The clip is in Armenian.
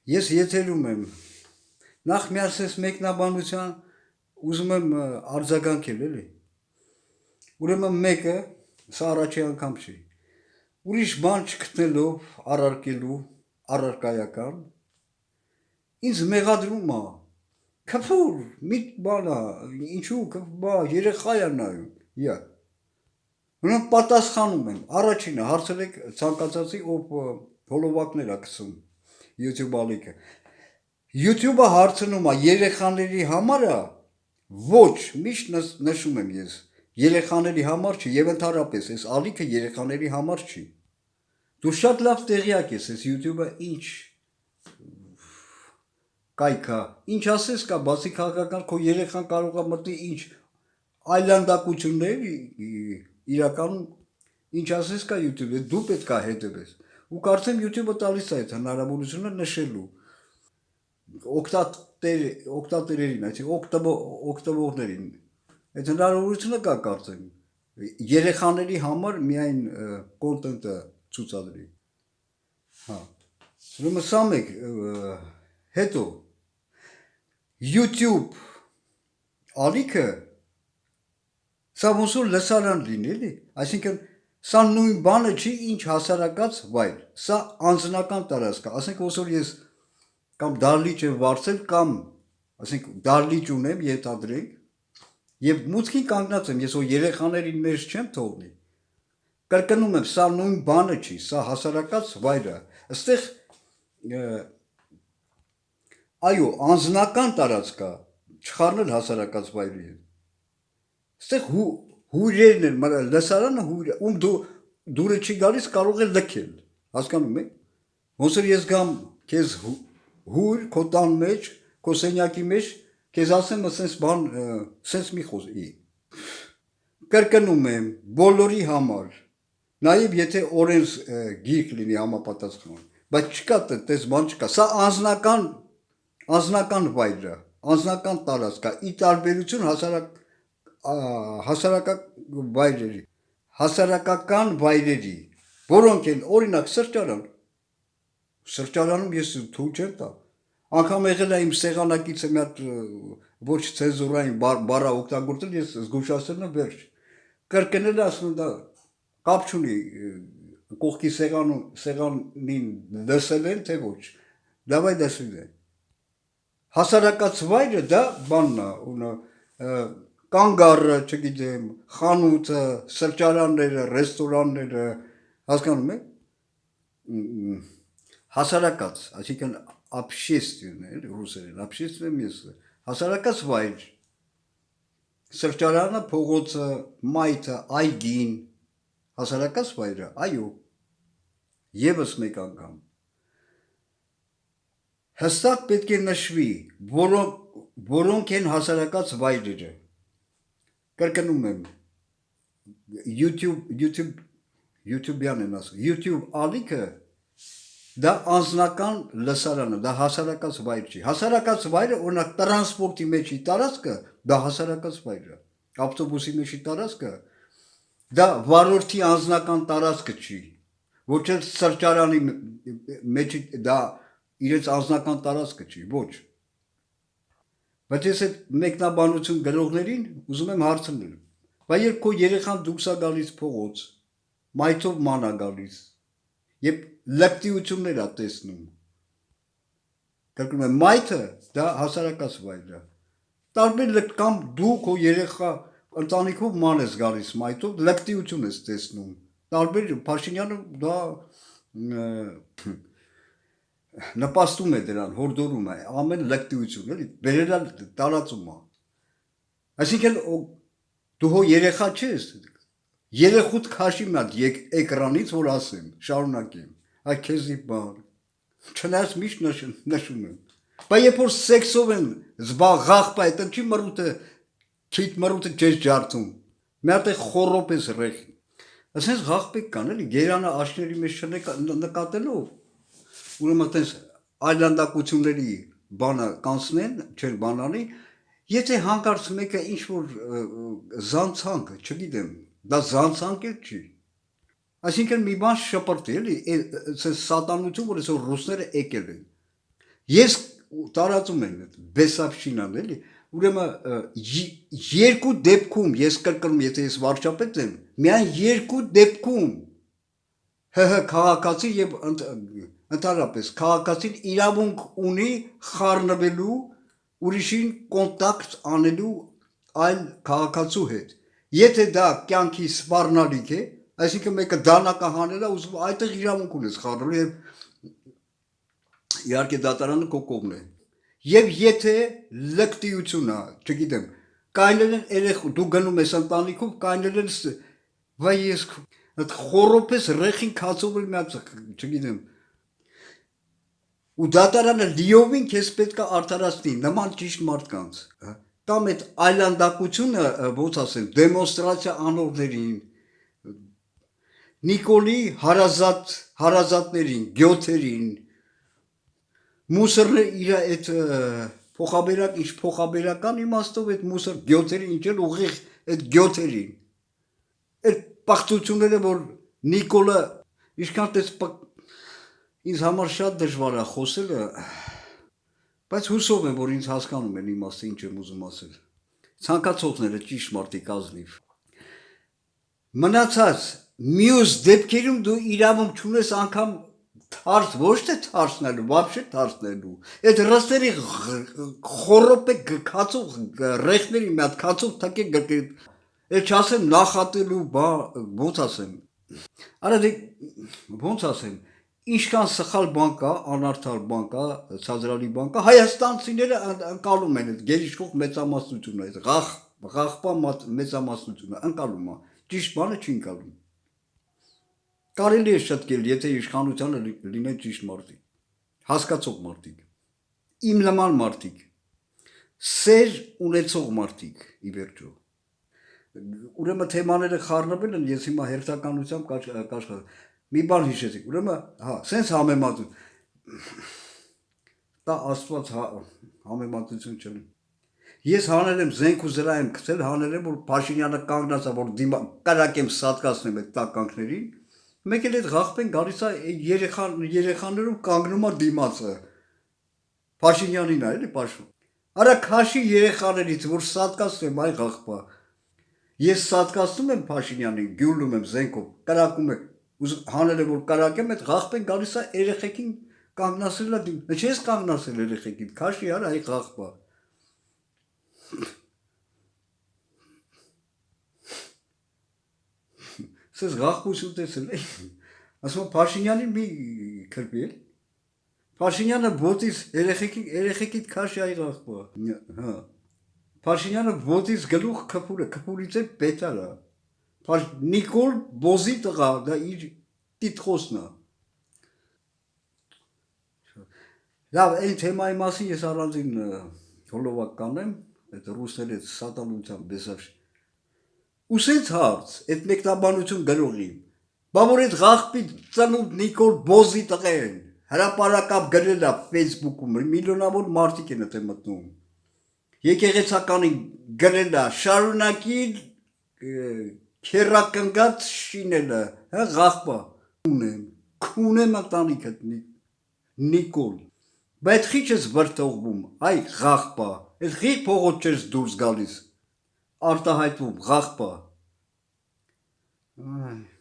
Ես եթերում եմ, նախ միասես մեկնաբանության ուզում եմ արձագանքել էլի։ Ուրեմն մեկը, սա առաջի անգամ չի, ուրիշ բան չգտնելով առարկելու առարկայական, ինձ մեղադրում է, քֆուր, մի բան է, ինչու երեխա է նայում, յա։ Ուրեմն պատասխանում եմ, առաջինը հարցրեք ցանկացածի, ով հոլովակներ է գցում YouTube ալիքը։ YouTube-ը հարցնում է երեխաների համար է, ոչ, միշտ նշում եմ ես, երեխաների համար չի եւ ընդհանրապես այս ալիքը երեխաների համար չի։ Դու շատ լավ տեղյակ ես, այս YouTube-ը ինչ կայքա, ինչ ասես կա, բացի քաղաքական քո երեխան կարող է մտի ինչ այլանդակություններ իրականում ինչ ասես կա YouTube-ը, դու պետք է հետևես։ Ու կարծեմ YouTube-ը տալիս է այդ հնարավորությունը նշելու օգտատերերին, այսինքն օգտվողներին։ Այդ հնարավորությունը կա կարծեմ երեխաների համար միայն կոնտենտը ցուցադրի։ Հա։ Ուրեմն սա մեկ հետո YouTube ալիքը սա ոնց որ լսարան լինի, էլի, այսինքն սա նույն բանը չի, ինչ հասարակած վայր, սա անձնական տարածք է, ասենք ոնց որ ես կամ դահլիճ եմ վարձել կամ ասենք դահլիճ ունեմ, ենթադրենք, եւ մուտքին կանգնած եմ, ես որ երեխաներին մեջ չեմ թողնի։ Կրկնում եմ, սա նույն բանը չի, սա հասարակած վայր է։ Այստեղ այո, անձնական տարածք է, չխառնել հասարակած վայրի հետ։ Այստեղ հյուրերն են, լսարանը ում դուրը չի գալիս, կարող է լքել, հասկանում եք։ Ոնց որ ես գամ քեզ հույր քո տան մեջ, քո սենյակի մեջ, քեզ ասեմ, ասես բան, սենց մի խոսի։ Կրկնում եմ, բոլորի համար, նաև եթե օրենս գիրք լինի համապատասխան, բայց չկա տես բան չկա, սա անձնական վայր է, անձնական տարածք է, ի տարբերություն հասարակական վայրերի, որոնք են օրինակ սրճարանում ես թույլ չեմ տա, անգամ եղել է իմ սեղանակիցը մի հատ ոչ ցենզուրային բառ օգտագործել, ես զգուշացրել եմ վերջ, կրկնել ասում դա կապ չունի կողքի սեղանին լսել են, թե ոչ, դավայ դասույն է, հասարակած վայրը դա բանն է, կանգառը, չգիտեմ, խանութը, սրճարանները, ռեստորանները, հասկանում եք, հասարակած, այսինքն общественное, ռուսերեն, общественное место, հասարակած վայր, սրճարանը, փողոցը, մայթը, այգին, հասարակած վայրը, այո, եւս մեկ անգամ, հստակ պետք է նշվի, որոնք են հասարակած վայրերը, կրկնում եմ, YouTube-յան են ասում, YouTube ալիքը դա անձնական լսարանը, դա հասարակած վայր չի, հասարակած վայրը, օրինակ տրանսպորտի մեջի տարածքը, դա հասարակած վայր է, ավտոբուսի մեջի տարածքը, դա վարորդի անձնական տարածքը չի, ոչ էլ սրճարանի մեջի, դա իրենց անձնական տարածքը չի, ոչ, բայց ես այդ մեկնաբանություն գրողներին ուզում եմ հարցնել, բայց երբ քո երեխան դուրս է գալիս փողոց, մայթով ման է գալիս, եւ լկտիություններ է տեսնում, կրկնում եմ, մայթը դա հասարակած վայր է, տարբեր կամ դու քո երեխա ընտանիքով ման ես գալիս մայթով, լկտիություն ես տեսնում, տարբեր Փաշինյանը դա նպաստում է դրան, հորդորում է, ամեն լկտիություն, էլի, վերելալ տարածում է, այսինքն դու հո երեխա չես, երեխուդ քաշի մատ էկրանից, որ ասեմ, շարունակեմ, այ քեզի բան, չնայած միշտ նշում եմ, բայց երբ որ սեքսով են զբաղաղ այդ ինչի մռութը չես ջարդում, մի հատ է խոռոպ ես ռեխ, ասենց աղբեկ կան, էլի, գերանը աշների մեջ չնկատելով, ուրեմն այդպես այլանդակությունների բանը կանցնեն, չեն բանանի, եթե հանկարծ մեկը ինչ-որ զանցանք, չգիտեմ, դա զանցանք էլ չի, այսինքն մի բան շպրտի, էլի, սատանություն, որ այսօր ռուսները եկել են, Ես տարածում եմ Բեսավշինան էլի, ուրեմն երկու դեպքում ես կրկնում, եթե ես վարչապետ եմ, միայն երկու դեպքում ՀՀ քաղաքացի եւ ընդհանրապես քաղաքացին իրավունք ունի խառնվելու ուրիշին կոնտակտ անելու այլ քաղաքացու հետ։ Եթե դա կյանքի սպառնալիք է, այսինքն մեկը դանակահանել է, ուզում այդտեղ իրավունք ունես խառնելու եւ իհարկե դատարանը քո կողմն է։ Եվ եթե լկտիություն է, չգիտեմ, կանել են երեխու, դու գնում ես ընտանիքում, կանել են վայ ես խորոպես ռեխին քացով էլ միած, չգիտեմ։ Ու դատարանը լիովին քեզ պետք է արդարացնի նման ճիշտ մարդկանց։ Կամ այդ այլանդակությունը, ոնց ասեմ, դեմոնստրացիա անողներին, Նիկոլի հարազատներին, գյոթերին, մուսորը իր այդ փոխաբերական իմաստով այդ մուսոր գյոթերին ինչ էլ ուղիղ այդ գյոթերին։ Այդ պաղտությունները, որ Նիկոլը ինչքան տես ինձ համար շատ դժվար է խոսելը, բայց հուսով եմ, որ ինձ հասկանում են իմաստը ինչ եմ ուզում ասել։ Ցանկացողները ճիշտ մարդիկ ազնիվ։ Մնացած մյուս դեպքերում դու իրավունք չունես անգամ թարս, ոչ թե թարսնելու, вообще թարսնելու։ Այդ ռստերի խորոպե քացող ռեխների մի հատ քացող թակեք գրկել։ Այդ չասեմ նախատելու, ոնց ասեմ։ Արա դե ոնց ասեմ, ինչքան սխալ բան կա, անարդար բան կա, ցածրալի բան կա, հայաստանցիները ընկալում են այդ գերիշխող մեծամասնությունը, այդ ղախպա մեծամասնությունը ընկալում է, ճիշտ բանը չի ընկալում։ Կարելի է շտկել, եթե իշխանությանը լինեն ճիշտ մարդիկ, հասկացող մարդիկ, իմ նման մարդիկ, սեր ունեցող մարդիկ, ի վերջո։ Ուրեմն թեմաները խառնվել են, ես հիմա հերթականությամբ կաշխատեմ։ Մի բան հիշեցիք, ուրեմն, սենց համեմատություն, դա Աստված համեմատություն չունի։ Ես հանել եմ զենք ու զրա եմ գցել, հանել եմ, որ Փաշինյանը կանգնած է, որ կրակեմ սատկացնեմ այդ տականքներին, մեկ էլ այդ ղախպեն գալիս է երեխաներում կանգնում է դիմացը, Փաշինյանին է, էլի պաշտում։ Արա քաշի երեխաներից, որ սատկացնեմ այ ղախպա, ես սատկացնում եմ Փաշինյանին, գյուլում եմ զենքով, կրակում եմ, հանել եմ, որ կրակեմ, այդ ղախպեն գալիս է երեխեքին կանգնացրել է դիմ, չես կանգնացրել երեխեքին, քաշի արա այ ղախպա։ Սես ղախպություն տեսել է, ասում Փաշինյանին մի քրպի էլ, Փաշինյանը ոտից երեխեքիդ քաշի այ ղախպա, Փաշինյանը ոտից գլուխ քփուրից էլ պետար է, Նիկոլ Բոզի տղա, դա իր տիտխոսն է։ Լավ, այն թեմայի մասին ես առանձին հոլովակ կանեմ, այդ ռուսների սատանության Բեսավշին։ Ու սենց հարց, այդ մեկնաբանություն գրողի, բա որ այդ ղախպի ծնունդ Նիկոլ Բոզի տղեն, հրապարակապ գրել է Facebook-ում, միլիոնավոր մարդիկ են այդ մտնում։ Եկեղեցականին գրել է, շարունակի քերակնգած շինելը, ղախպա, քունեմ ընտանիքդ Նիկոլ, բայց խիչս վրթողվում, այ ղախպա, այդ խիչ փողոց չես դուրս գալիս, արտահայտվում, ղախպա։